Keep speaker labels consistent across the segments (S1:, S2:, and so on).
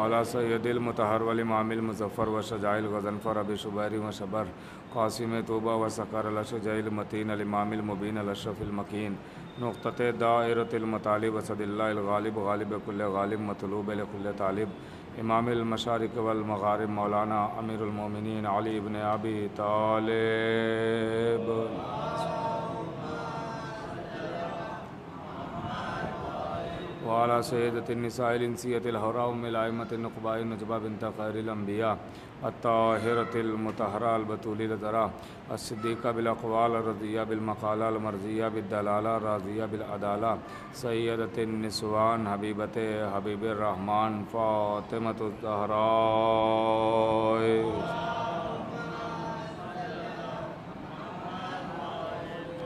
S1: वाला सैयदिल मुतहर वल इमामिल मुज़फ़्फ़र व शजाइल गज़नफ़र अबी शुबैरी व शबर क़ासिम तूबा व सकर अल शजैल मतीन अल इमामिल मुबीन अल अशरफ़िल मकीन नुक़्तते दाइरतिल मतालिब असदिल्लाहिल गालिब गालिब कुल्ल गालिब मतलूब कुल्ल तालिब इमामिल मशारिक़ वल मग़ारिब मौलाना अमीरुल मोमिनीन अली इब्न अबी तालिब वाला सैयदतिन निसाइल इंसियतिल हरा उम्मिल आइम्मतिन नुक़बाइन नजबा बिन्त खैरिल अंबिया अत्ताहिरतिल मुतहरा अल बतूलिल ज़रा अस्सिद्दीक़ा बिल अक़वाल रज़िया बिल मक़ाला अल मर्ज़िया बिद दलाला राज़िया बिल अदाला सैयदतिन निस्वान हबीबते हबीबिर रहमान फ़ातिमतुज़ ज़हरा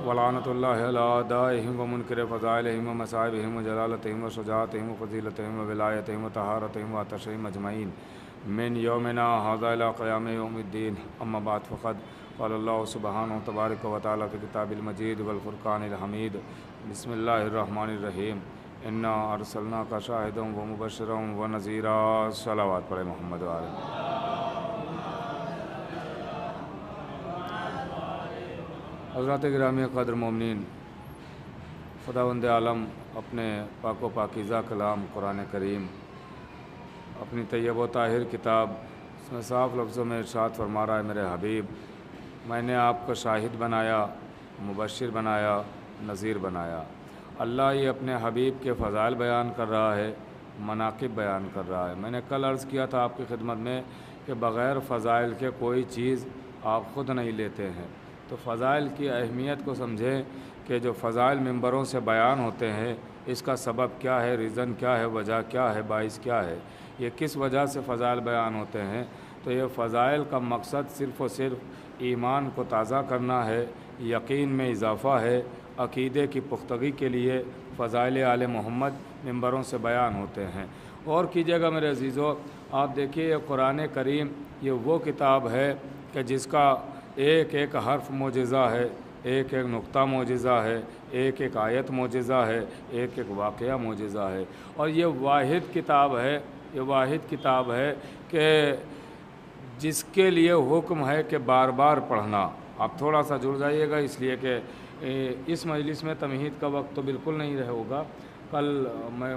S1: वलानतुल्लाहि अला आदाइहिम व मुनकिर फ़ज़ाइलिहिम व मसाइबिहिम व जलालतिहिम व शुजाअतिहिम व फ़ज़ीलतिहिम व विलायतिहिम व तहारतिहिम व अतशिहिम अजमईन मिन यौमिना हाज़ा इला क़याम यौमिद्दीन अम्मा बाद फ़क़द क़ालल्लाहु सुब्हानहु तबारक व तआला फ़ी किताबिल मजीद वल फ़ुरक़ानिल हमीद बिस्मिल्लाहिर रहमानिर रहीम इन्ना अरसलनाका शाहिदन व मुबश्शिरन व नज़ीरा। सलावत पढ़े मोहम्मद व आले। हज़रात गिरामी क़द्र मोमिनीन, खुदावंद आलम अपने पाक व पाकीज़ा कलाम कुरान करीम अपनी तय्यब व ताहिर किताब इसमें साफ़ लफ्ज़ों में इरशाद फरमा रहा है, मेरे हबीब मैंने आपको शाहिद बनाया, मुबश्शिर बनाया, नज़ीर बनाया। अल्लाह ये अपने हबीब के फ़ज़ाइल बयान कर रहा है, मनाक़िब बयान कर रहा है। मैंने कल अर्ज़ किया था आपकी खिदमत में कि बग़ैर फ़ज़ाइल के कोई चीज़ आप ख़ुद नहीं लेते हैं। तो फ़ज़ाइल की अहमियत को समझें कि जो फ़ज़ाइल मिंबरों से बयान होते हैं इसका सबब क्या है, रीज़न क्या है, वजह क्या है, बाइस क्या है, ये किस वजह से फ़ज़ाइल बयान होते हैं। तो ये फ़ज़ाइल का मकसद सिर्फ़ और सिर्फ ईमान को ताज़ा करना है, यकीन में इजाफ़ा है, अक़ीदे की पुख्तगी के लिए फ़ज़ाइल आले मोहम्मद मिंबरों से बयान होते हैं। और कीजिएगा मेरे अज़ीज़ों, आप देखिए ये कुरान करीम ये वो किताब है कि जिसका एक एक हर्फ मोजिज़ा है, एक एक नुक्ता मोजिज़ा है, एक एक आयत मोजिज़ा है, एक एक वाक़या मोजिज़ा है। और ये वाहिद किताब है, ये वाहिद किताब है कि जिसके लिए हुक्म है कि बार बार पढ़ना। आप थोड़ा सा जुड़ जाइएगा, इसलिए कि इस मजलिस में तमहीद का वक्त तो बिल्कुल नहीं रहे होगा। कल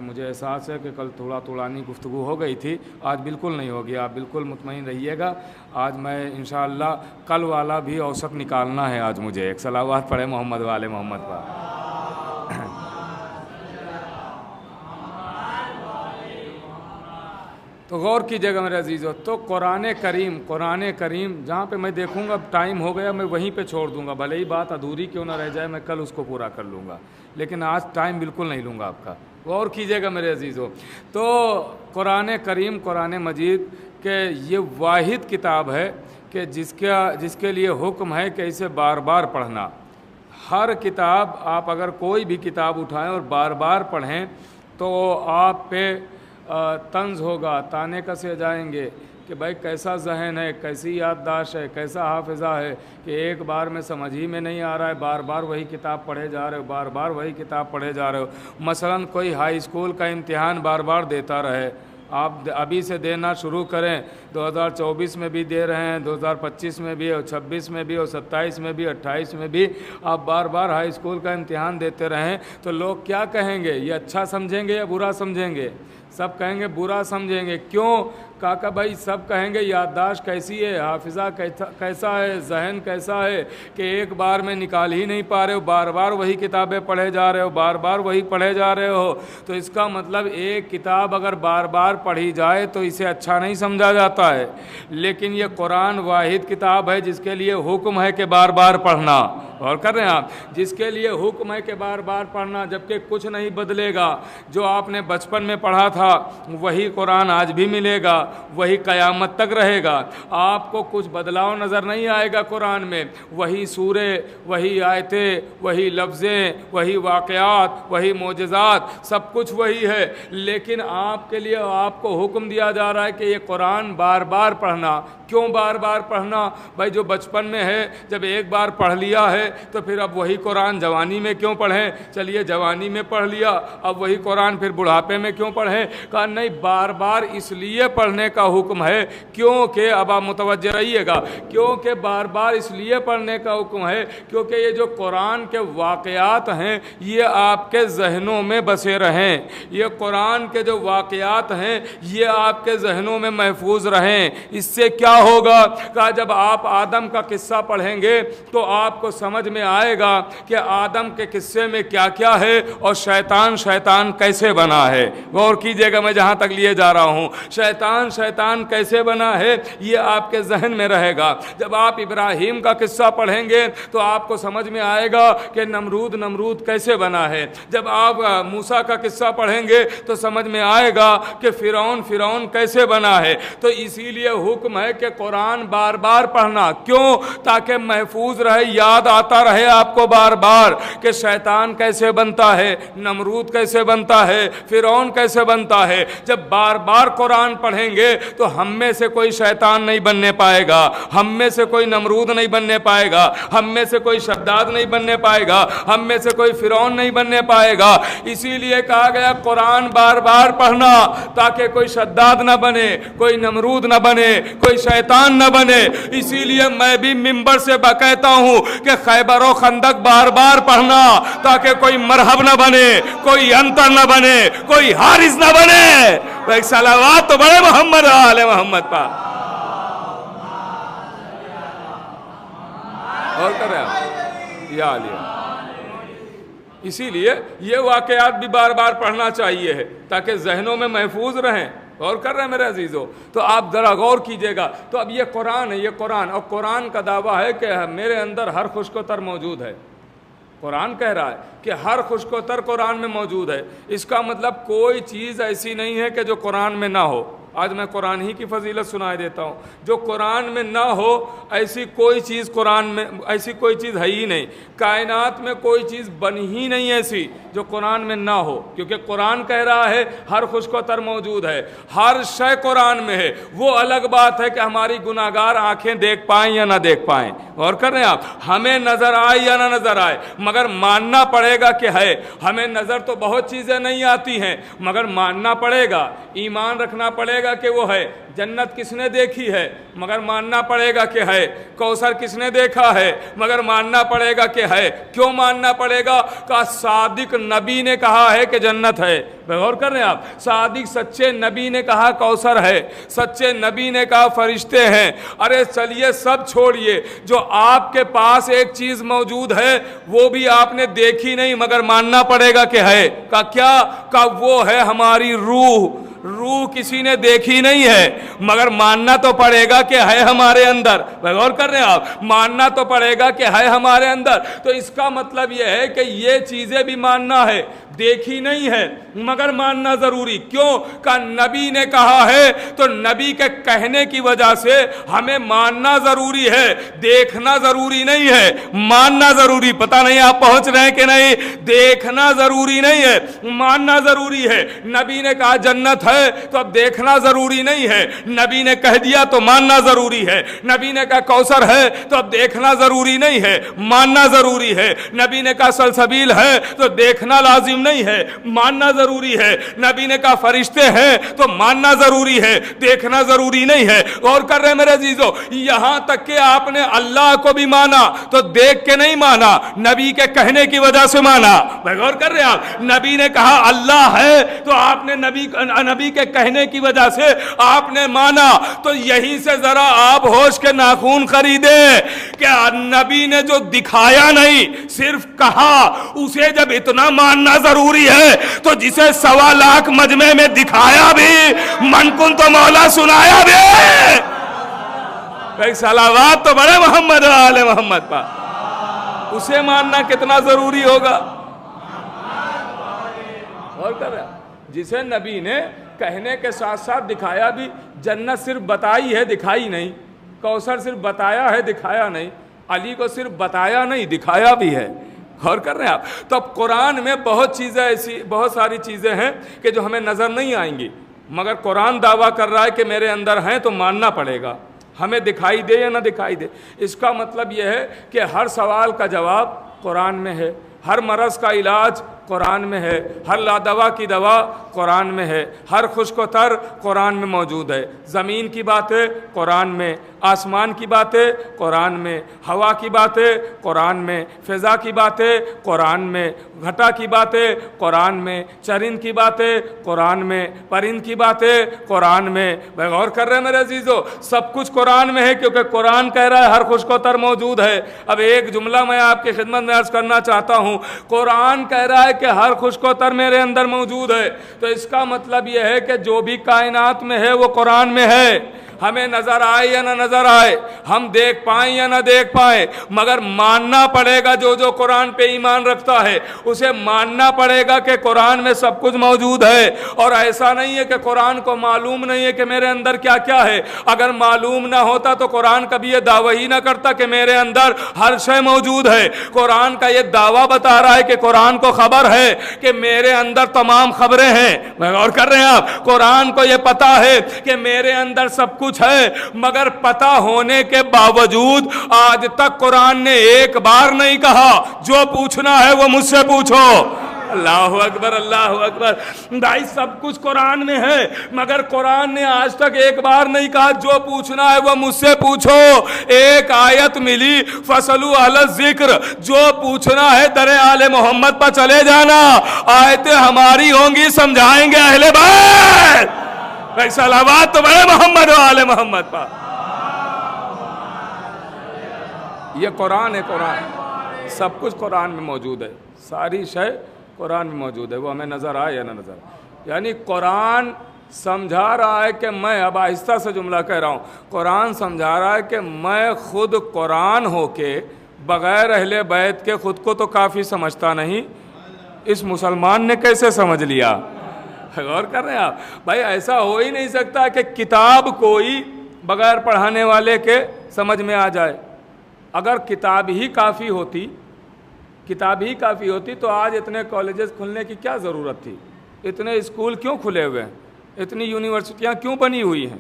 S1: मुझे एहसास है कि कल थोड़ा तुलानी गुफ्तगू हो गई थी, आज बिल्कुल नहीं होगी। आप बिल्कुल मुतमईन रहिएगा। आज मैं इंशाअल्लाह कल वाला भी औसत निकालना है आज मुझे। एक सलावत पढ़े मोहम्मद वाले मोहम्मद पर। तो गौर कीजिएगा मेरे अजीज़ों, तो कुरान करीम जहाँ पे मैं देखूँगा टाइम हो गया मैं वहीं पे छोड़ दूँगा, भले ही बात अधूरी क्यों ना रह जाए, मैं कल उसको पूरा कर लूँगा, लेकिन आज टाइम बिल्कुल नहीं लूँगा आपका। गौर कीजिएगा मेरे अजीज़ों, तो कुरान करीम कुरान मजीद के ये वाहिद किताब है कि जिसके लिए हुक्म है कि इसे बार बार पढ़ना। हर किताब आप अगर कोई भी किताब उठाएँ और बार बार पढ़ें तो आप पे तंज होगा, ताने कसे जाएंगे कि भाई कैसा जहन है, कैसी याददाश्त है, कैसा हाफिज़ा है कि एक बार में समझ ही में नहीं आ रहा है, बार बार वही किताब पढ़े जा रहे हो, बार बार वही किताब पढ़े जा रहे हो। मसलन कोई हाई स्कूल का इम्तिहान बार बार देता रहे, आप अभी से देना शुरू करें, 2024 में भी दे रहे हैं, 2025 में भी और 26 में भी और 27 में भी 28 में भी आप बार बार हाई स्कूल का इम्तिहान देते रहें तो लोग क्या कहेंगे, ये अच्छा समझेंगे या बुरा समझेंगे? सब कहेंगे बुरा समझेंगे। क्यों? काका भाई सब कहेंगे याददाश्त कैसी है, हाफिज़ा कैसा है, जहन कैसा है कि एक बार में निकाल ही नहीं पा रहे हो, बार बार वही किताबें पढ़े जा रहे हो, बार बार वही पढ़े जा रहे हो। तो इसका मतलब एक किताब अगर बार बार पढ़ी जाए तो इसे अच्छा नहीं समझा जाता है। लेकिन ये कुरान वाहिद किताब है जिसके लिए हुक्म है कि बार बार पढ़ना। और कर रहे हैं आप, जिसके लिए हुक्म है कि बार बार पढ़ना, जबकि कुछ नहीं बदलेगा। जो आपने बचपन में पढ़ा था वही कुरान आज भी मिलेगा, वही क़यामत तक रहेगा। आपको कुछ बदलाव नज़र नहीं आएगा कुरान में, वही सूरे, वही आयतें, वही लफ्ज़ें, वही वाक़यात, वही मोजज़ात, सब कुछ वही है। लेकिन आपके लिए आपको हुक्म दिया जा रहा है कि ये कुरान बार बार पढ़ना। क्यों बार बार पढ़ना? भाई जो बचपन में है, जब एक बार पढ़ लिया है तो फिर अब वही कुरान जवानी में क्यों पढ़ें? चलिए जवानी में पढ़ लिया, अब वही कुरान फिर बुढ़ापे में क्यों पढ़ें? کہا نہیں، بار بار اس لیے پڑھنے کا حکم ہے کیونکہ، اب آپ متوجہ رہیے گا، کیونکہ بار بار اس لیے پڑھنے کا حکم ہے کیونکہ یہ جو قرآن کے واقعات ہیں یہ آپ کے ذہنوں میں بسے رہیں، یہ قرآن کے جو واقعات ہیں یہ آپ کے ذہنوں میں محفوظ رہیں۔ اس سے کیا ہوگا؟ کہا جب آپ آدم کا قصہ پڑھیں گے تو آپ کو سمجھ میں آئے گا کہ آدم کے قصے میں کیا کیا ہے اور شیطان کیسے بنا ہے۔ غور کیجئے گا میں جہاں تک لیے جا رہا ہوں، شیطان کیسے بنا ہے یہ آپ کے ذہن میں رہے گا۔ جب آپ ابراہیم کا قصہ پڑھیں گے تو آپ کو سمجھ میں آئے گا کہ نمرود کیسے بنا ہے۔ جب آپ موسیٰ کا قصہ پڑھیں گے تو سمجھ میں آئے گا کہ فرعون کیسے بنا ہے۔ تو اسی لیے حکم ہے کہ قرآن بار بار پڑھنا، کیوں؟ تاکہ محفوظ رہے، یاد آتا رہے آپ کو بار بار کہ شیطان کیسے بنتا ہے، نمرود کیسے بنتا ہے، فرعون کیسے بنتا ہے۔ جب بار بار قرآن پڑھیں گے تو ہم میں سے کوئی شیطان نہیں بننے پائے گا، ہم میں سے کوئی نمرود نہیں بننے پائے گا، ہم میں سے کوئی شداد نہیں بننے پائے گا، ہم میں سے کوئی فرعون نہیں بننے پائے گا۔ اسی لیے کہا گیا قرآن بار بار پڑھنا تاکہ کوئی شداد نہ بنے، کوئی نمرود نہ بنے، کوئی شیطان نہ بنے۔ اسی لیے میں بھی منبر سے کہتا ہوں کہ خیبر و خندق بار بار پڑھنا تاکہ کوئی مرحب نہ بنے، کوئی انتر نہ بنے، کوئی حارث نہ بنے۔ ایک صلوات تو بڑے محمد آل محمد پا اور کر رہے ہیں یا علیہ۔ اسی لیے یہ واقعات بھی بار بار پڑھنا چاہیے ہے تاکہ ذہنوں میں محفوظ رہیں۔ غور کر رہے ہیں میرے عزیزو؟ تو آپ ذرا غور کیجئے گا۔ تو اب یہ قرآن ہے، یہ قرآن، اور قرآن کا دعویٰ ہے کہ میرے اندر ہر خشک و تر موجود ہے۔ قرآن کہہ رہا ہے کہ ہر خشک و تر قرآن میں موجود ہے۔ اس کا مطلب کوئی چیز ایسی نہیں ہے کہ جو قرآن میں نہ ہو۔ آج میں قرآن ہی کی فضیلت سنائے دیتا ہوں۔ جو قرآن میں نہ ہو ایسی کوئی چیز قرآن میں، ایسی کوئی چیز ہے ہی نہیں۔ کائنات میں کوئی چیز بنی ہی نہیں ایسی جو قرآن میں نہ ہو، کیونکہ قرآن کہہ رہا ہے ہر خشک و تر موجود ہے، ہر شے قرآن میں ہے۔ وہ الگ بات ہے کہ ہماری گناہگار آنکھیں دیکھ پائیں یا نہ دیکھ پائیں، غور کر رہے ہیں آپ، ہمیں نظر آئے یا نہ نظر آئے، مگر ماننا پڑے گا کہ ہے۔ ہمیں نظر تو بہت چیزیں نہیں آتی ہیں مگر ماننا پڑے گا، ایمان رکھنا پڑے گا کہ وہ ہے۔ جنت کس نے دیکھی ہے مگر ماننا پڑے گا کہ ہے۔ کوثر کس نے دیکھا ہے مگر ماننا پڑے گا کہ ہے۔ کیوں ماننا پڑے گا؟ کہ صادق نبی نے کہا ہے کہ جنت ہے۔ غور کر رہے ہیں آپ، صادق سچے نبی نے کہا کوثر ہے، سچے نبی نے کہا فرشتے ہیں۔ ارے چلیے سب چھوڑیے، جو آپ کے پاس ایک چیز موجود ہے وہ بھی آپ نے دیکھی نہیں مگر ماننا پڑے گا کہ ہے۔ کہ کیا؟ کہ وہ ہے ہماری روح۔ روح کسی نے دیکھی نہیں ہے مگر ماننا تو پڑے گا کہ ہے ہمارے اندر۔ غور کر رہے ہیں آپ، ماننا تو پڑے گا کہ ہے ہمارے اندر۔ تو اس کا مطلب یہ ہے کہ یہ چیزیں بھی ماننا ہے، دیکھی نہیں ہے مگر ماننا ضروری۔ کیوں؟ کہ نبی نے کہا ہے تو نبی کے کہنے کی وجہ سے ہمیں ماننا ضروری ہے، دیکھنا ضروری نہیں ہے، ماننا ضروری۔ پتہ نہیں آپ پہنچ رہے ہیں کہ نہیں؟ دیکھنا ضروری نہیں ہے، ماننا ضروری ہے۔ نبی نے کہا جنت ہے تو اب دیکھنا ضروری نہیں ہے، نبی نے کہہ دیا تو ماننا ضروری ہے۔ نبی نے کہا کوثر ہے تو اب دیکھنا ضروری نہیں ہے، ماننا ضروری ہے۔ نبی نے کہا سلسبیل ہے تو دیکھنا لازم نہیں ہے، ماننا ضروری ہے۔ نبی نے کہا فرشتے ہیں تو ماننا ضروری ہے، دیکھنا ضروری نہیں ہے۔ غور کر رہے ہیں میرے عزیزو؟ یہاں تک کہ آپ نے اللہ کو بھی مانا تو دیکھ کے نہیں مانا، نبی کے کہنے کی وجہ سے مانا۔ غور کر رہے ہیں آپ، نبی نے کہا اللہ ہے تو آپ نے نبی کے کہنے کی وجہ سے آپ نے مانا۔ تو یہیں سے ذرا آپ ہوش کے ناخون خریدیں کہ نبی نے جو دکھایا نہیں صرف کہا، اسے جب اتنا ماننا ضروری ہے تو جسے 1.25 لاکھ مجمع میں دکھایا بھی، من کن تو مولا سنایا بھی۔ ایک صلوات تو بڑے محمد آل محمد پا، اسے ماننا کتنا ضروری ہوگا۔ اور کر رہا جسے نبی نے کہنے کے ساتھ ساتھ دکھایا بھی۔ جنت صرف بتائی ہے، دکھائی نہیں۔ کوثر صرف بتایا ہے، دکھایا نہیں۔ علی کو صرف بتایا نہیں، دکھایا بھی ہے۔ غور کر رہے ہیں آپ؟ تو اب قرآن میں بہت چیزیں ایسی، بہت ساری چیزیں ہیں کہ جو ہمیں نظر نہیں آئیں گی مگر قرآن دعویٰ کر رہا ہے کہ میرے اندر ہیں تو ماننا پڑے گا، ہمیں دکھائی دے یا نہ دکھائی دے۔ اس کا مطلب یہ ہے کہ ہر سوال کا جواب قرآن میں ہے، ہر مرض کا علاج قرآن میں ہے، ہر لادوا کی دوا قرآن میں ہے، ہر خشک و تر قرآن میں موجود ہے، زمین کی باتیں قرآن میں، آسمان کی باتیں قرآن میں، ہوا کی باتیں قرآن میں، فضا کی باتیں قرآن میں، گھٹا کی باتیں قرآن میں، چرند کی باتیں قرآن میں، پرند کی باتیں قرآن میں۔ میں غور کر رہے ہیں میرے عزیزو، سب کچھ قرآن میں ہے، کیونکہ قرآن کہہ رہا ہے ہر خشک و تر موجود ہے۔ اب ایک جملہ میں آپ کی خدمت میں عرض کرنا چاہتا ہوں، قرآن کہہ رہا ہے کہ ہر خشک و تر میرے اندر موجود ہے، تو اس کا مطلب یہ ہے کہ جو بھی کائنات میں ہے وہ قرآن میں ہے، ہمیں نظر آئے یا نہ نظر آئے، ہم دیکھ پائیں یا نہ دیکھ پائیں، مگر ماننا پڑے گا۔ جو قرآن پہ ایمان رکھتا ہے اسے ماننا پڑے گا کہ قرآن میں سب کچھ موجود ہے، اور ایسا نہیں ہے کہ قرآن کو معلوم نہیں ہے کہ میرے اندر کیا کیا ہے۔ اگر معلوم نہ ہوتا تو قرآن کبھی یہ دعویٰ ہی نہ کرتا کہ میرے اندر ہر شے موجود ہے۔ قرآن کا یہ دعویٰ بتا رہا ہے کہ قرآن کو خبر ہے کہ میرے اندر تمام خبریں ہیں۔ میں غور کر رہے ہیں آپ، قرآن کو یہ پتا ہے کہ میرے اندر سب کچھ ہے، مگر پتا ہونے کے باوجود آج تک قرآن نے ایک بار نہیں کہا جو پوچھنا ہے وہ مجھ سے پوچھو۔ اللہ اکبر، اللہ اکبر۔ بھائی سب کچھ قرآن میں ہے، مگر قرآن نے آج تک ایک بار نہیں کہا جو پوچھنا ہے وہ مجھ سے پوچھو۔ ایک آیت ملی، فَاسْأَلُوا أَهْلَ الذِّكْرِ، جو پوچھنا ہے در آل محمد پر چلے جانا، آیتیں ہماری ہوں گی، سمجھائیں گے اہل بیت۔ صلوات تو بڑے محمد و آل محمد پر۔ یہ قرآن ہے، قرآن سب کچھ قرآن میں موجود ہے، ساری شے قرآن میں موجود ہے، وہ ہمیں نظر آئے یا نہ نظر آئے۔ یعنی قرآن سمجھا رہا ہے کہ میں، اب آہستہ سے جملہ کہہ رہا ہوں، قرآن سمجھا رہا ہے کہ میں خود قرآن ہو کے بغیر اہل بیت کے خود کو تو کافی سمجھتا نہیں، اس مسلمان نے کیسے سمجھ لیا؟ غور کر رہے ہیں آپ؟ بھائی ایسا ہو ہی نہیں سکتا کہ کتاب کوئی بغیر پڑھانے والے کے سمجھ میں آ جائے۔ اگر کتاب ہی کافی ہوتی تو آج اتنے کالجز کھلنے کی کیا ضرورت تھی؟ اتنے اسکول کیوں کھلے ہوئے ہیں؟ اتنی یونیورسٹیاں کیوں بنی ہوئی ہیں؟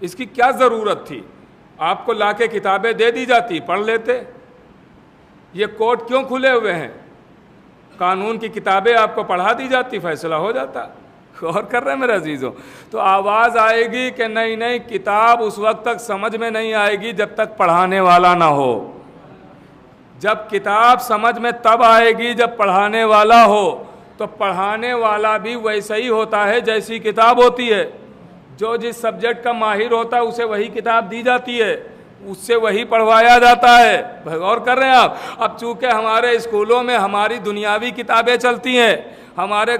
S1: اس کی کیا ضرورت تھی؟ آپ کو لا کے کتابیں دے دی جاتی، پڑھ لیتے۔ یہ کورٹ کیوں کھلے ہوئے ہیں؟ قانون کی کتابیں آپ کو پڑھا دی جاتی، فیصلہ ہو جاتا۔ غور کر رہے ہیں میرے عزیزوں؟ تو آواز آئے گی کہ نہیں کتاب اس وقت تک سمجھ میں نہیں آئے گی جب تک پڑھانے والا نہ ہو۔ جب کتاب سمجھ میں تب آئے گی جب پڑھانے والا ہو۔ تو پڑھانے والا بھی ویسا ہی ہوتا ہے جیسی کتاب ہوتی ہے۔ جو جس سبجیکٹ کا ماہر ہوتا ہے اسے وہی کتاب دی جاتی ہے، اس سے وہی پڑھوایا جاتا ہے۔ غور کر رہے ہیں آپ؟ اب چونکہ ہمارے اسکولوں میں ہماری دنیاوی کتابیں چلتی ہیں، ہمارے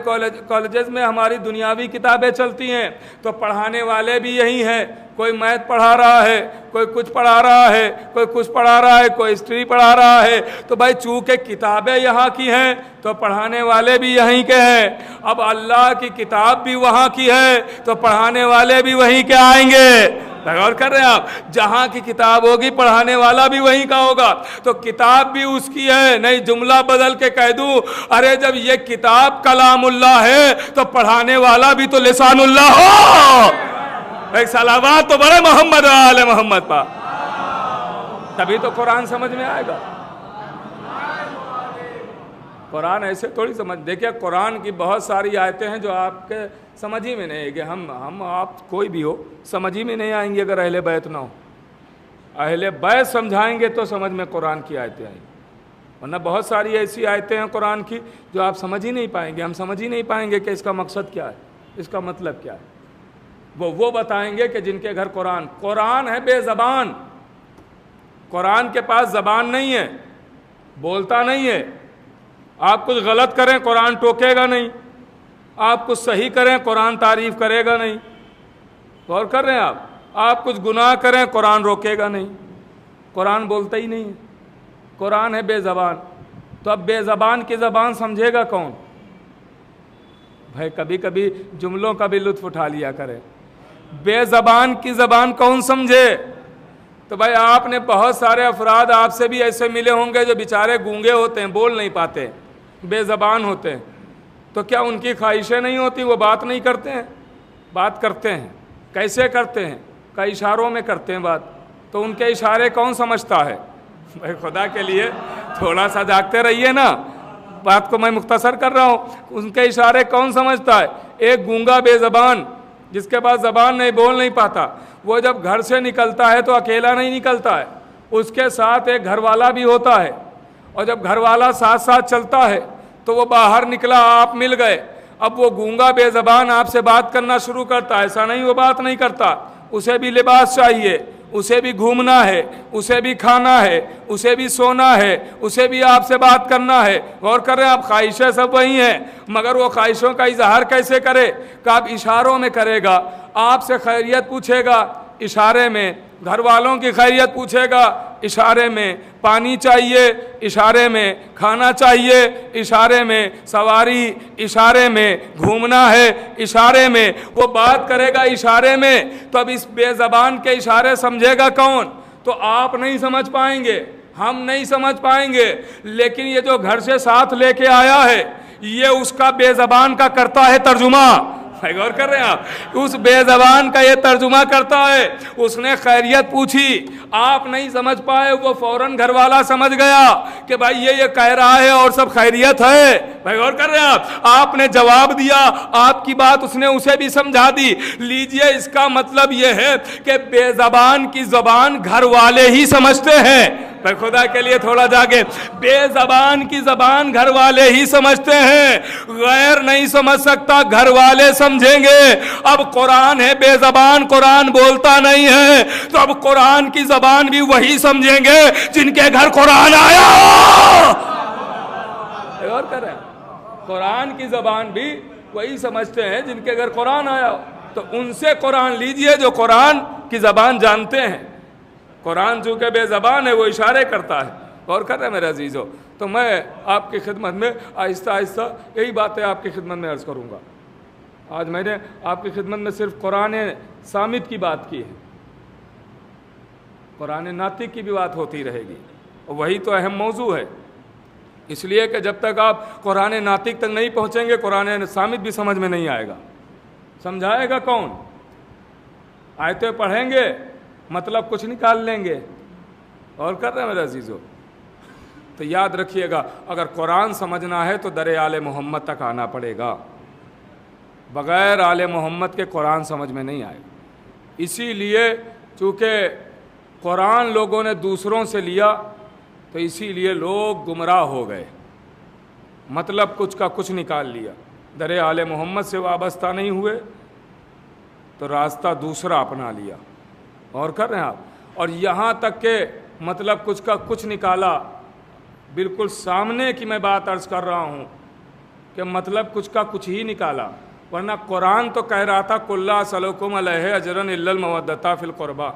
S1: کالجز میں ہماری دنیاوی کتابیں چلتی ہیں، تو پڑھانے والے بھی یہی ہیں۔ کوئی میتھ پڑھا رہا ہے، کوئی کچھ پڑھا رہا ہے، کوئی کچھ پڑھا رہا ہے، کوئی ہسٹری پڑھا رہا ہے۔ تو بھائی چونکہ کتابیں یہاں کی ہیں تو پڑھانے والے بھی یہیں کے ہیں۔ اب اللہ کی کتاب بھی وہاں کی ہے تو پڑھانے والے بھی وہیں کے آئیں گے۔ غور کر رہے ہیں آپ؟ جہاں کی کتاب ہوگی پڑھانے والا بھی وہیں کا ہوگا۔ تو کتاب بھی اس کی ہے۔ نہیں جملہ بدل کے کہہ دوں، ارے جب یہ کتاب کلام اللہ ہے تو پڑھانے والا بھی تو لسان اللہ ہو۔ ایک صلوات تو بڑے محمد و آل محمد پر، تبھی تو قرآن سمجھ میں آئے گا۔ قرآن ایسے تھوڑی سمجھ، دیکھیں قرآن کی بہت ساری آیتیں ہیں جو آپ کے سمجھ ہی میں نہیں آئیں گے۔ ہم آپ کوئی بھی ہو سمجھ ہی میں نہیں آئیں گے اگر اہل بیت نہ ہو۔ اہل بیت سمجھائیں گے تو سمجھ میں قرآن کی آیتیں آئیں گی، ورنہ بہت ساری ایسی آیتیں ہیں قرآن کی جو آپ سمجھ ہی نہیں پائیں گے، ہم سمجھ ہی نہیں پائیں گے کہ اس کا مقصد کیا ہے، اس کا مطلب کیا ہے۔ وہ بتائیں گے کہ جن کے گھر قرآن ہے بے زبان، قرآن کے پاس زبان نہیں ہے، بولتا نہیں ہے۔ آپ کچھ غلط کریں قرآن ٹوکے گا نہیں، آپ کچھ صحیح کریں قرآن تعریف کرے گا نہیں۔ غور کر رہے ہیں آپ کچھ گناہ کریں قرآن روکے گا نہیں، قرآن بولتا ہی نہیں ہے، قرآن ہے بے زبان۔ تو اب بے زبان کی زبان سمجھے گا کون؟ بھائی کبھی کبھی جملوں کا بھی لطف اٹھا لیا کرے۔ بے زبان کی زبان کون سمجھے؟ تو بھائی آپ نے بہت سارے افراد آپ سے بھی ایسے ملے ہوں گے جو بیچارے گونگے ہوتے ہیں، بول نہیں پاتے، بے زبان ہوتے ہیں۔ تو کیا ان کی خواہشیں نہیں ہوتی؟ وہ بات نہیں کرتے ہیں؟ بات کرتے ہیں۔ کیسے کرتے ہیں؟ کئی اشاروں میں کرتے ہیں بات۔ تو ان کے اشارے کون سمجھتا ہے؟ بھائی خدا کے لیے تھوڑا سا جاگتے رہیے نا۔ बात को मैं मुख्तसर कर रहा हूँ। उनके इशारे कौन समझता है? एक गूंगा बेज़बान जिसके पास ज़बान नहीं, बोल नहीं पाता, वो जब घर से निकलता है तो अकेला नहीं निकलता है, उसके साथ एक घरवाला भी होता है, और जब घरवाला साथ साथ चलता है तो वो बाहर निकला, आप मिल गए। अब वो गूंगा बेज़बान आपसे बात करना शुरू करता है, ऐसा नहीं वो बात नहीं करता, उसे भी लिबास चाहिए, उसे भी घूमना है, उसे भी खाना है, उसे भी सोना है, उसे भी आपसे बात करना है। गौर कर रहे हैं आप, ख्वाहिशें सब वही हैं, मगर वो ख्वाहिशों का इजहार कैसे करे? कि आप इशारों में करेगा, आपसे खैरियत पूछेगा इशारे में, घर वालों की खैरियत पूछेगा इशारे में, पानी चाहिए इशारे में, खाना चाहिए इशारे में, सवारी इशारे में, घूमना है इशारे में, वो बात करेगा इशारे में। तो अब इस बेज़बान के इशारे समझेगा कौन? तो आप नहीं समझ पाएंगे, हम नहीं समझ पाएंगे, लेकिन ये जो घर से साथ लेके आया है ये उसका बेज़बान का करता है तर्जुमा। गौर कर रहे हैं आप, उस बेज़बान का ये तर्जुमा करता है। उसने खैरियत पूछी, आप नहीं समझ पाए, वो फौरन घर वाला समझ गया कि भाई ये कह रहा है और सब खैरियत है। भाई गौर कर रहे हैं आप, आपने जवाब दिया, आपकी बात उसने उसे भी समझा दी। लीजिए, इसका मतलब ये है कि बेज़बान की ज़बान घर वाले ही समझते हैं। भाई खुदा के लिए थोड़ा जागे, बेज़बान की ज़बान घर वाले ही समझते हैं, गैर नहीं समझ सकता, घर वाले समझेंगे। अब कुरान है बेज़बान, कुरान बोलता नहीं है, तो अब कुरान की ज़बान भी वही समझेंगे जिनके घर कुरान आया। और कर रहे हैं, कुरान की ज़बान भी वही समझते हैं जिनके घर कुरान आया। तो उनसे कुरान लीजिए जो कुरान की ज़बान जानते हैं। कुरान चूँकि बेज़बान है, वो इशारे करता है। गौर कर रहे हैं मेरे अजीज़ों। तो मैं आपकी खिदमत में आहिस्ता आहिस्ता यही बातें आपकी खिदमत में अर्ज़ करूँगा। आज मैंने आपकी खिदमत में सिर्फ कुरान सामित की बात की है, कुरान नातिक की भी बात होती रहेगी, और वही तो अहम मौजू है। इसलिए कि जब तक आप कुरान नातिक तक नहीं पहुँचेंगे, कुरान सामित भी समझ में नहीं आएगा। समझाएगा कौन? आयतें पढ़ेंगे, मतलब कुछ निकाल लेंगे। और कर रहे हैं मेरे अजीज़ों। तो याद रखिएगा, अगर कुरान समझना है तो दर आले मोहम्मद तक आना पड़ेगा, बग़ैर आले मोहम्मद के कुरान समझ में नहीं आएगा। इसीलिए चूँकि कुरान लोगों ने दूसरों से लिया तो इसीलिए लोग गुमराह हो गए, मतलब कुछ का कुछ निकाल लिया। दर आले मोहम्मद से वाबस्ता नहीं हुए तो रास्ता दूसरा अपना लिया। और कर रहे हैं आप, और यहाँ तक के मतलब कुछ का कुछ निकाला। बिल्कुल सामने की मैं बात अर्ज़ कर रहा हूँ कि मतलब कुछ का कुछ ही निकाला, वरना कुरान तो कह रहा था कुल्ला सलकुम अलैहि अजरन इल्लल मवद्दता फिल क़ुरबा।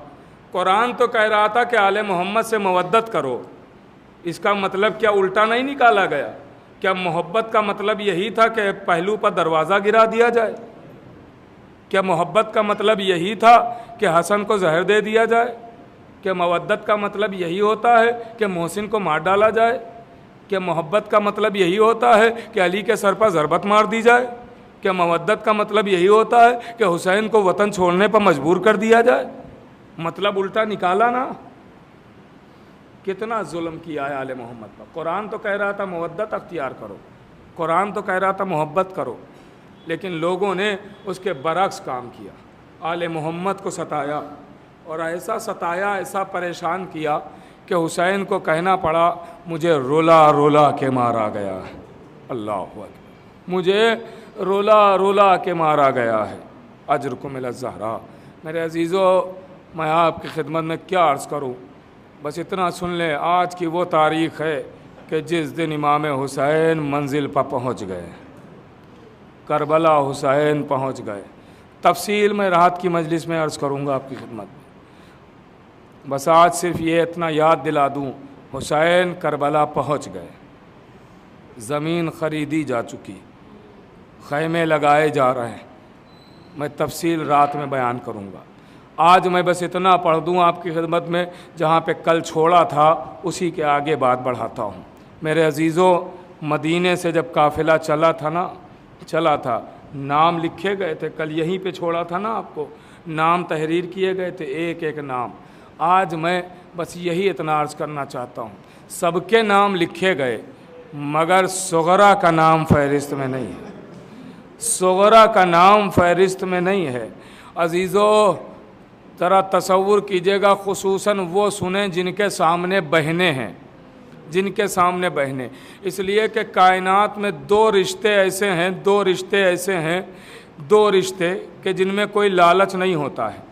S1: कुरान तो कह रहा था कि आले मोहम्मद से मवद्दत करो। इसका मतलब क्या उल्टा नहीं निकाला गया? क्या मोहब्बत का मतलब यही था कि पहलू पर दरवाज़ा गिरा दिया जाए? क्या मोहब्बत का मतलब यही था कि हसन को जहर दे दिया जाए? क्या मवद्दत का मतलब यही होता है कि मोहसिन को मार डाला जाए? क्या मोहब्बत का मतलब यही होता है कि अली के सर पर ज़रबत मार दी जाए? क्या मवद्दत का मतलब यही होता है कि हुसैन को वतन छोड़ने पर मजबूर कर दिया जाए? मतलब उल्टा निकाला ना। कितना जुल्म किया है आले मोहम्मद पर। कुरान तो कह रहा था मवद्दत अख्तियार करो, कुरान तो कह रहा था मोहब्बत करो, लेकिन लोगों ने उसके बरक्स काम किया, आले मोहम्मद को सताया, और ऐसा सताया, ऐसा परेशान किया कि हुसैन को कहना पड़ा मुझे रोला रोला के मारा गया है। अल्लाह अकबर, मुझे रोला रोला के मारा गया है। अजरकुम मिल ज़हरा। मेरे अजीज़ों, मैं आपकी खिदमत में क्या अर्ज़ करूँ, बस इतना सुन लें। आज की वो तारीख़ है कि जिस दिन इमाम हुसैन मंजिल पर पहुँच गए, करबला हुसैन पहुँच गए। तफसील में रात की मजलिस में अर्ज़ करूँगा आपकी खिदमत में। बस आज सिर्फ ये इतना याद दिला दूँ, हुसैन करबला पहुँच गए, ज़मीन ख़रीदी जा चुकी, ख़ैमे लगाए जा रहे हैं। मैं तफसील रात में बयान करूँगा। आज मैं बस इतना पढ़ दूँ आपकी खिदमत में, जहाँ पे कल छोड़ा था उसी के आगे बात बढ़ाता हूँ। मेरे अजीज़ों, मदीने से जब काफ़िला चला था, नाम लिखे गए थे, कल यहीं पे छोड़ा था ना आपको, नाम तहरीर किए गए थे, एक एक नाम। आज मैं बस यही इतना अर्ज़ करना चाहता हूँ, सबके नाम लिखे गए, मगर सुगरा का नाम फहरिस्त में नहीं है, सुगरा का नाम फहरिस्त में नहीं है। अजीज़ों, ज़रा तसव्वुर कीजिएगा, खुसूसन वो सुने जिनके सामने बहनें हैं, जिनके सामने बहनें। इसलिए कि कायनात में दो रिश्ते ऐसे हैं, दो रिश्ते ऐसे हैं, दो रिश्ते कि जिनमें कोई लालच नहीं होता है।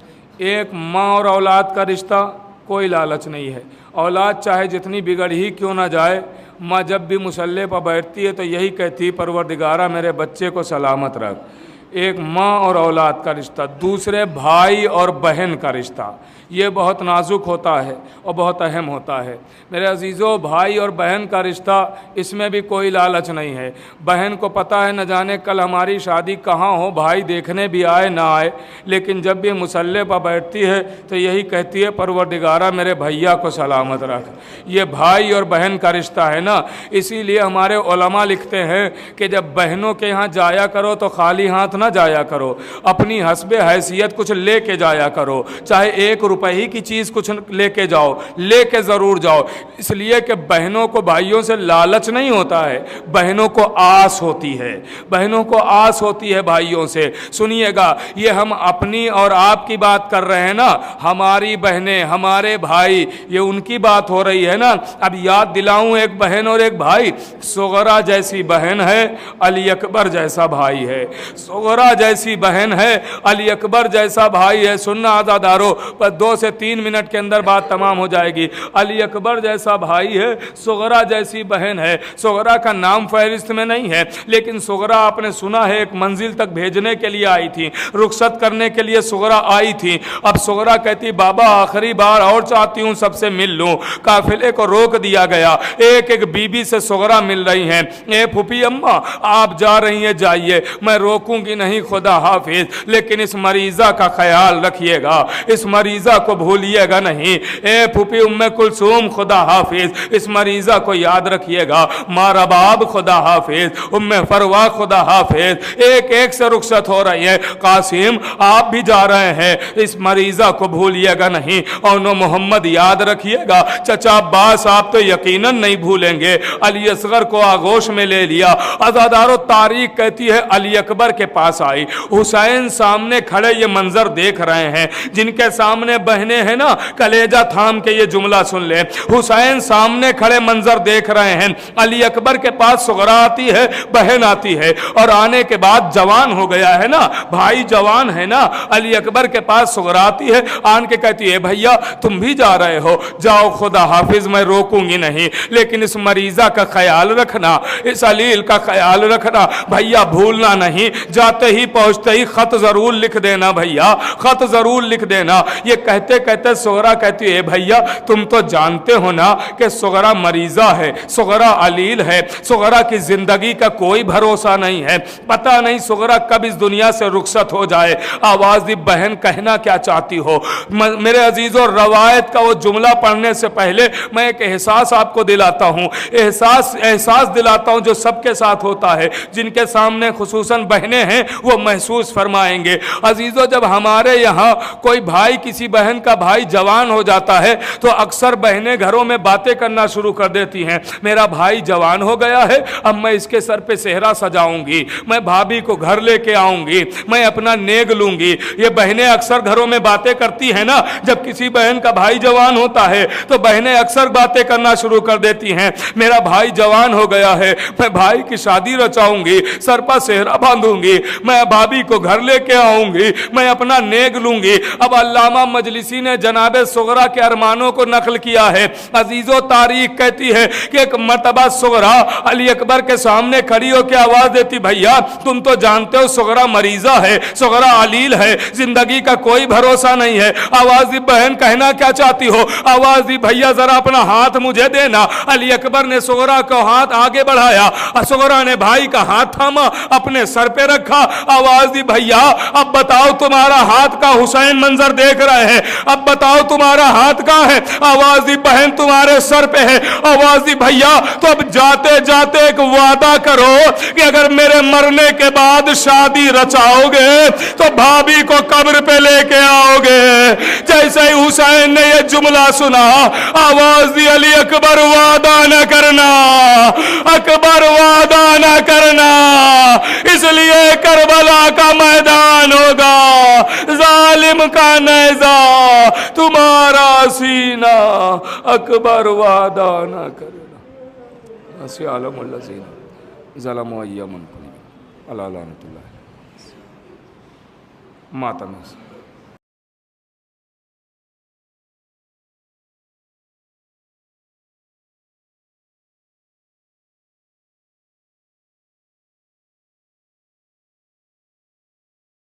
S1: एक माँ और औलाद का रिश्ता, कोई लालच नहीं है। औलाद चाहे जितनी बिगड़ ही क्यों ना जाए, माँ जब भी मुसल्ले पर बैठती है तो यही कहती, परवरदिगारा मेरे बच्चे को सलामत रख। एक माँ और औलाद का रिश्ता। दूसरे भाई और बहन का रिश्ता, ये बहुत नाजुक होता है और बहुत अहम होता है। मेरे अजीज़ों, भाई और बहन का रिश्ता, इसमें भी कोई लालच नहीं है। बहन को पता है न जाने कल हमारी शादी कहाँ हो, भाई देखने भी आए ना आए, लेकिन जब भी मुसल्ले पर बैठती है तो यही कहती है, परवरदिगारा मेरे भैया को सलामत रख। ये भाई और बहन का रिश्ता है ना। इसीलिए हमारे उलमा लिखते हैं कि जब बहनों के यहाँ जाया करो तो खाली हाथ ना जाया करो, अपनी हस्बे हैसियत कुछ लेके जाया करो, चाहे 1 रुपए ही की चीज़ कुछ लेके जाओ, लेके ज़रूर जाओ। इसलिए कि बहनों को भाइयों से लालच नहीं होता है, बहनों को आस होती है, बहनों को आस होती है भाइयों से। सुनिएगा, ये हम अपनी और आपकी बात कर रहे हैं ना, हमारी बहनें, हमारे भाई, ये उनकी बात हो रही है ना। अब याद दिलाऊं, एक बहन और एक भाई, सुगरा जैसी बहन है, अली अकबर जैसा भाई है। सुगरा जैसी बहन है, अली अकबर जैसा भाई है। सुनना आज़ादारो, पर 2 से 3 मिनट के अंदर बात तमाम हो जाएगी। अली अकबर जैसा भाई है, सुगरा जैसी बहन है। सुगरा का नाम फहरिस्त में नहीं है, लेकिन सुगरा आपने सुना है एक मंजिल तक भेजने के लिए आई थी, रुखसत करने के लिए सुगरा आई थी। अब सुगरा कहती, बाबा आखिरी बार और चाहती हूँ सबसे मिल लूँ। काफिले को रोक दिया गया, एक एक बीबी से सुगरा मिल रही हैं। ए फूफी अम्मा, आप जा रही हैं जाइए, मैं रोकूंगी नहीं, खुदा हाफिज, लेकिन इस मरीजा का ख्याल रखिएगा, इस मरीजा को भूलिएगा नहीं। ए फूफी उम्मे कुलसूम, खुदा हाफिज, इस मरीजा को याद रखिएगा। मारा बाब, खुदा हाफिज, उम्मे फरवा, खुदा हाफिज। एक एक से रुखसत हो रही है। कासिम, आप भी जा रहे हैं, इस मरीजा को भूलिएगा नहीं। और नो मोहम्मद याद रखिएगा। चचा अब्बास, आप तो यकीनन नहीं भूलेंगे। अली असगर को आगोश में ले लिया। अज़ादारो, तारीख कहती है अली अकबर के पास आई। हुसैन सामने खड़े ये मंजर देख रहे हैं, जिनके सामने बहने हैं ना, कलेजा थाम के ये जुमला सुन ले। हुसैन सामने खड़े मंजर देख रहे हैं, अली अकबर के पास सुगरा आती है, बहन आती है, और आने के बाद जवान हो गया है ना, भाई जवान है ना। अली अकबर के पास सुगरा आती है, आन के कहती है, भैया तुम भी जा रहे हो, जाओ, खुदा हाफिज, मैं रोकूंगी नहीं, लेकिन इस मरीजा का ख्याल रखना, इस अलील का ख्याल रखना, भैया भूलना नहीं। जाते ही पहुंचते ही खत जरूर लिख देना भैया, खत जरूर लिख देना। ये कहते कहते सुगरा कहती है, भैया तुम तो जानते हो ना कि सुगरा मरीजा है, सुगरा अलील है, सुगरा की जिंदगी का कोई भरोसा नहीं है, पता नहीं सुगरा कब इस दुनिया से रुखसत हो जाए। आवाज दी, बहन कहना क्या चाहती हो? मेरे अजीजों, रवायत का वो जुमला पढ़ने से पहले मैं एक एहसास आपको दिलाता हूँ, एहसास दिलाता हूँ जो सबके साथ होता है, जिनके सामने खुसूसन बहनें हैं वो महसूस फरमाएंगे। अजीजों, जब हमारे यहाँ कोई भाई किसी बहन का भाई जवान हो जाता है तो अक्सर बहनें घरों में बातें करना शुरू कर देती हैं। मेरा भाई जवान हो गया है, अब मैं इसके सर पे सेहरा सजाऊंगी, मैं भाभी को घर लेके आऊंगी, मैं अपना नेग लूंगी। ये बहनें अक्सर घरों में बातें करती हैं ना। जब किसी बहन का भाई जवान होता है तो बहनें अक्सर बातें करना शुरू कर देती हैं। मेरा भाई जवान हो गया है, मैं भाई की शादी रचाऊंगी, सर पर सेहरा बांधूंगी, मैं भाभी को घर लेके आऊंगी, मैं अपना नेग लूंगी। अब अल्लामा मजलिसी ने जनाबे सुगरा के अरमानों को नकल किया है। अजीजों, तारीख कहती है कि एक मर्तबा सुगरा अली अकबर के सामने खड़ी होकर आवाज देती, भैया तुम तो जानते हो सुगरा मरीजा है, सुगरा अलील है, जिंदगी का कोई भरोसा नहीं है। आवाज दी, बहन कहना क्या चाहती हो? आवाज दी, भैया जरा अपना हाथ मुझे देना। अली अकबर ने सुगरा को हाथ आगे बढ़ाया, सुगरा ने भाई का हाथ थामा, अपने सर पे रखा آواز دی بھیا اب بتاؤ تمہارا ہاتھ کا حسین منظر دیکھ رہے ہیں، اب بتاؤ تمہارا ہاتھ کہاں ہے؟ آواز دی بہن تمہارے سر پہ ہے۔ آواز دی بھیا تو اب جاتے جاتے ایک وعدہ کرو کہ اگر میرے مرنے کے بعد شادی رچاؤ گے تو بھابھی کو قبر پہ لے کے آؤ گے۔ جیسے ہی حسین نے یہ جملہ سنا، آواز دی علی اکبر وعدہ نہ کرنا، اکبر وعدہ نہ کرنا، اس لیے کربلا کا میدان ہوگا، ظالم کا نیزہ تمہارا سینہ، اکبر وعدہ نہ کرنا۔ اسی عالم الذین ظلموا ایام اللہ لعنت اللہ ماتم